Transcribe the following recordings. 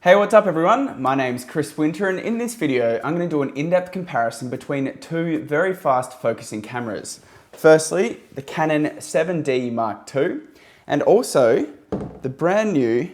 Hey, what's up everyone? My name's Chris Winter, and in this video I'm going to do an in-depth comparison between two very fast focusing cameras. Firstly, the Canon 7D Mark II and also the brand new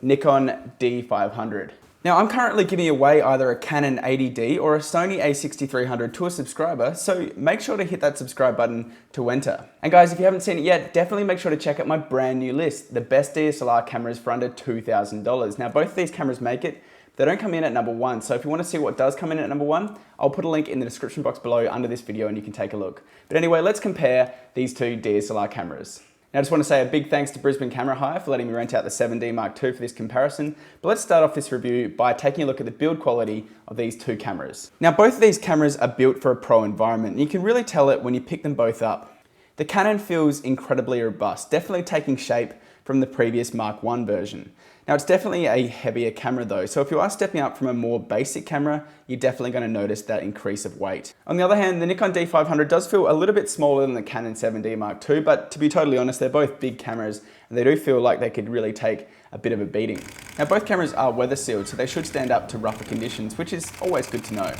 Nikon D500. Now I'm currently giving away either a Canon 80D or a Sony a6300 to a subscriber, so make sure to hit that subscribe button to enter. And guys, if you haven't seen it yet, definitely make sure to check out my brand new list, the best DSLR cameras for under $2,000. Now both of these cameras make it, they don't come in at number one, so if you want to see what does come in at number one, I'll put a link in the description box below under this video and you can take a look. But anyway, let's compare these two DSLR cameras. Now I just want to say a big thanks to Brisbane Camera Hire for letting me rent out the 7D Mark II for this comparison. But let's start off this review by taking a look at the build quality of these two cameras. Now both of these cameras are built for a pro environment, and you can really tell it when you pick them both up. The Canon feels incredibly robust, definitely taking shape from the previous Mark I version. Now it's definitely a heavier camera though, so if you are stepping up from a more basic camera, you're definitely going to notice that increase of weight. On the other hand, the Nikon D500 does feel a little bit smaller than the Canon 7D Mark II, but to be totally honest, they're both big cameras and they do feel like they could really take a bit of a beating. Now both cameras are weather sealed, so they should stand up to rougher conditions, which is always good to know.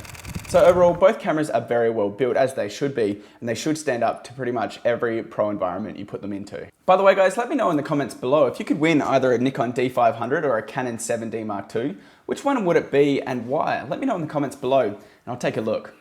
So overall, both cameras are very well built, as they should be, and they should stand up to pretty much every pro environment you put them into. By the way guys, let me know in the comments below if you could win either a Nikon D500 or a Canon 7D Mark II, which one would it be and why? Let me know in the comments below and I'll take a look.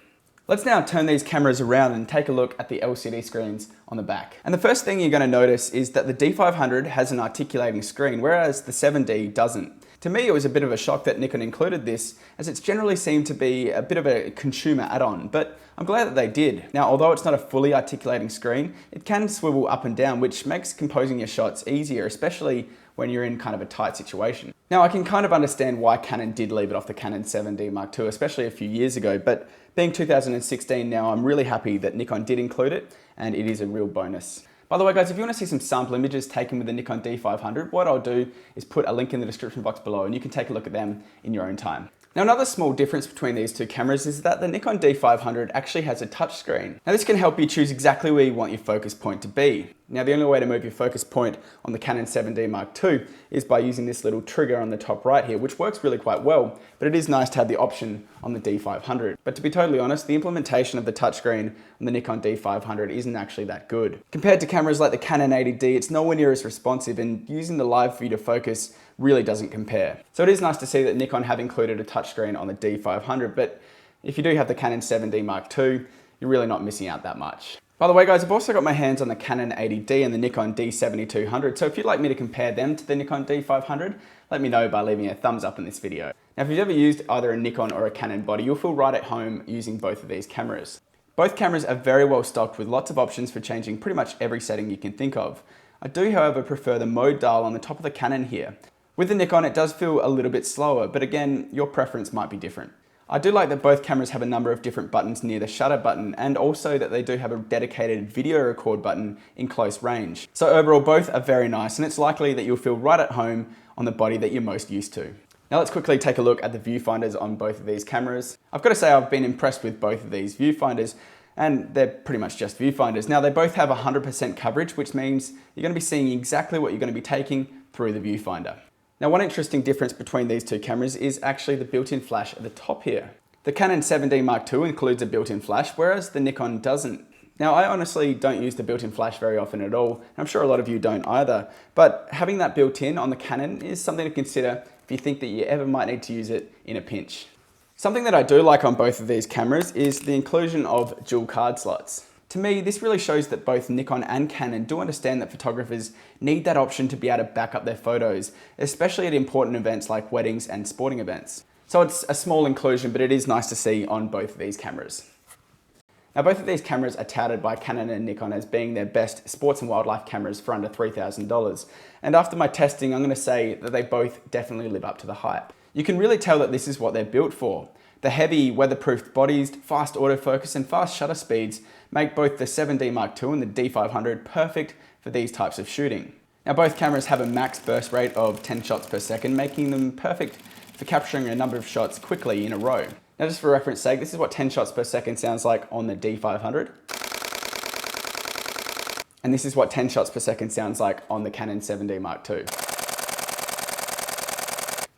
Let's now turn these cameras around and take a look at the LCD screens on the back. And the first thing you're going to notice is that the D500 has an articulating screen, whereas the 7D doesn't. To me, it was a bit of a shock that Nikon included this, as it's generally seemed to be a bit of a consumer add-on, but I'm glad that they did. Now, although it's not a fully articulating screen, it can swivel up and down, which makes composing your shots easier, especially when you're in kind of a tight situation. Now, I can kind of understand why Canon did leave it off the Canon 7D Mark II, especially a few years ago, but being 2016 now, I'm really happy that Nikon did include it, and it is a real bonus. By the way guys, if you want to see some sample images taken with the Nikon D500, what I'll do is put a link in the description box below and you can take a look at them in your own time. Now another small difference between these two cameras is that the Nikon D500 actually has a touchscreen. Now this can help you choose exactly where you want your focus point to be. Now the only way to move your focus point on the Canon 7D Mark II is by using this little trigger on the top right here, which works really quite well, but it is nice to have the option on the D500. But to be totally honest, the implementation of the touchscreen on the Nikon D500 isn't actually that good. Compared to cameras like the Canon 80D, it's nowhere near as responsive, and using the live view to focus really doesn't compare. So it is nice to see that Nikon have included a touchscreen on the D500, but if you do have the Canon 7D Mark II, you're really not missing out that much. By the way guys, I've also got my hands on the Canon 80D and the Nikon D7200, so if you'd like me to compare them to the Nikon D500, let me know by leaving a thumbs up in this video. Now if you've ever used either a Nikon or a Canon body, you'll feel right at home using both of these cameras. Both cameras are very well stocked with lots of options for changing pretty much every setting you can think of. I do however prefer the mode dial on the top of the Canon here. With the Nikon it does feel a little bit slower, but again, your preference might be different. I do like that both cameras have a number of different buttons near the shutter button, and also that they do have a dedicated video record button in close range. So overall both are very nice, and it's likely that you'll feel right at home on the body that you're most used to. Now let's quickly take a look at the viewfinders on both of these cameras. I've got to say I've been impressed with both of these viewfinders, and they're pretty much just viewfinders. Now they both have 100% coverage, which means you're going to be seeing exactly what you're going to be taking through the viewfinder. Now one interesting difference between these two cameras is actually the built-in flash at the top here. The Canon 7D Mark II includes a built-in flash, whereas the Nikon doesn't. Now I honestly don't use the built-in flash very often at all, and I'm sure a lot of you don't either, but having that built-in on the Canon is something to consider if you think that you ever might need to use it in a pinch. Something that I do like on both of these cameras is the inclusion of dual card slots. To me, this really shows that both Nikon and Canon do understand that photographers need that option to be able to back up their photos, especially at important events like weddings and sporting events. So it's a small inclusion, but it is nice to see on both of these cameras. Now both of these cameras are touted by Canon and Nikon as being their best sports and wildlife cameras for under $3,000. And after my testing, I'm going to say that they both definitely live up to the hype. You can really tell that this is what they're built for. The heavy weatherproofed bodies, fast autofocus and fast shutter speeds make both the 7D Mark II and the D500 perfect for these types of shooting. Now both cameras have a max burst rate of 10 shots per second, making them perfect for capturing a number of shots quickly in a row. Now just for reference sake, this is what 10 shots per second sounds like on the D500. And this is what 10 shots per second sounds like on the Canon 7D Mark II.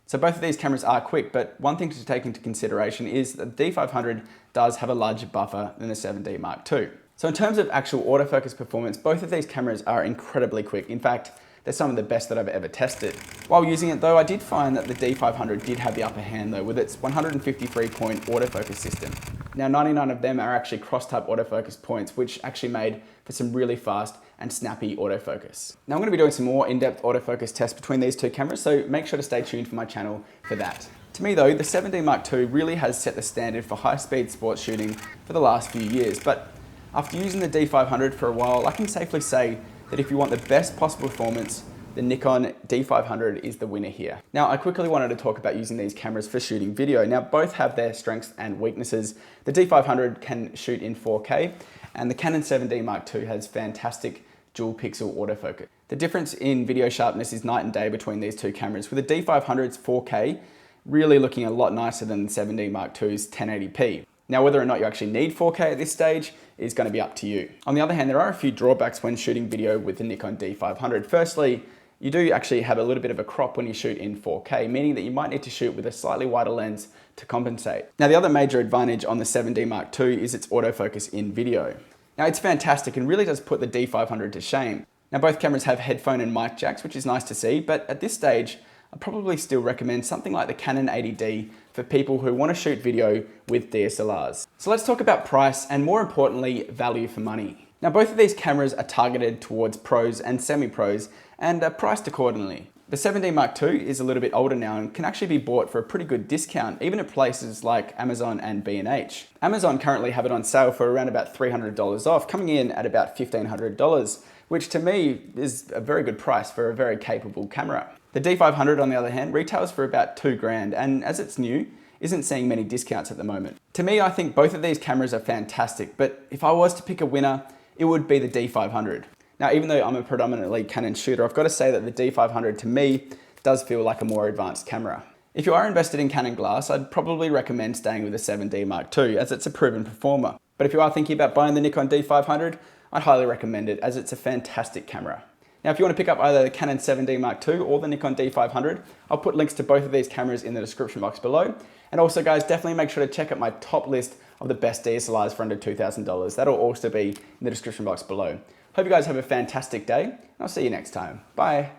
So both of these cameras are quick, but one thing to take into consideration is that the D500 does have a larger buffer than the 7D Mark II. So in terms of actual autofocus performance, both of these cameras are incredibly quick. In fact, they're some of the best that I've ever tested. While using it though, I did find that the D500 did have the upper hand though, with its 153-point autofocus system. Now 99 of them are actually cross-type autofocus points, which actually made for some really fast and snappy autofocus. Now I'm going to be doing some more in-depth autofocus tests between these two cameras, so make sure to stay tuned for my channel for that. To me though, the 7D Mark II really has set the standard for high-speed sports shooting for the last few years, but after using the D500 for a while, I can safely say that if you want the best possible performance, the Nikon D500 is the winner here. Now, I quickly wanted to talk about using these cameras for shooting video. Now, both have their strengths and weaknesses. The D500 can shoot in 4K, and the Canon 7D Mark II has fantastic dual pixel autofocus. The difference in video sharpness is night and day between these two cameras, with the D500's 4K really looking a lot nicer than the 7D Mark II's 1080p. Now, whether or not you actually need 4K at this stage is going to be up to you. On the other hand, there are a few drawbacks when shooting video with the Nikon D500. Firstly, you do actually have a little bit of a crop when you shoot in 4K, meaning that you might need to shoot with a slightly wider lens to compensate. Now, the other major advantage on the 7D Mark II is its autofocus in video. Now, it's fantastic and really does put the D500 to shame. Now, both cameras have headphone and mic jacks, which is nice to see, but at this stage, I'd probably still recommend something like the Canon 80D for people who want to shoot video with DSLRs. So let's talk about price and, more importantly, value for money. Now, both of these cameras are targeted towards pros and semi-pros and are priced accordingly. The 7D Mark II is a little bit older now and can actually be bought for a pretty good discount, even at places like Amazon and B&H. Amazon currently have it on sale for around about $300 off, coming in at about $1,500, which to me is a very good price for a very capable camera. The D500, on the other hand, retails for about $2,000, and as it's new, isn't seeing many discounts at the moment. To me, I think both of these cameras are fantastic, but if I was to pick a winner, it would be the D500. Now, even though I'm a predominantly Canon shooter, I've got to say that the D500 to me does feel like a more advanced camera. If you are invested in Canon glass, I'd probably recommend staying with the 7D Mark II, as it's a proven performer. But if you are thinking about buying the Nikon D500, I'd highly recommend it, as it's a fantastic camera. Now, if you want to pick up either the Canon 7D Mark II or the Nikon D500, I'll put links to both of these cameras in the description box below. And also, guys, definitely make sure to check out my top list of the best DSLRs for under $2,000. That'll also be in the description box below. Hope you guys have a fantastic day, and I'll see you next time. Bye.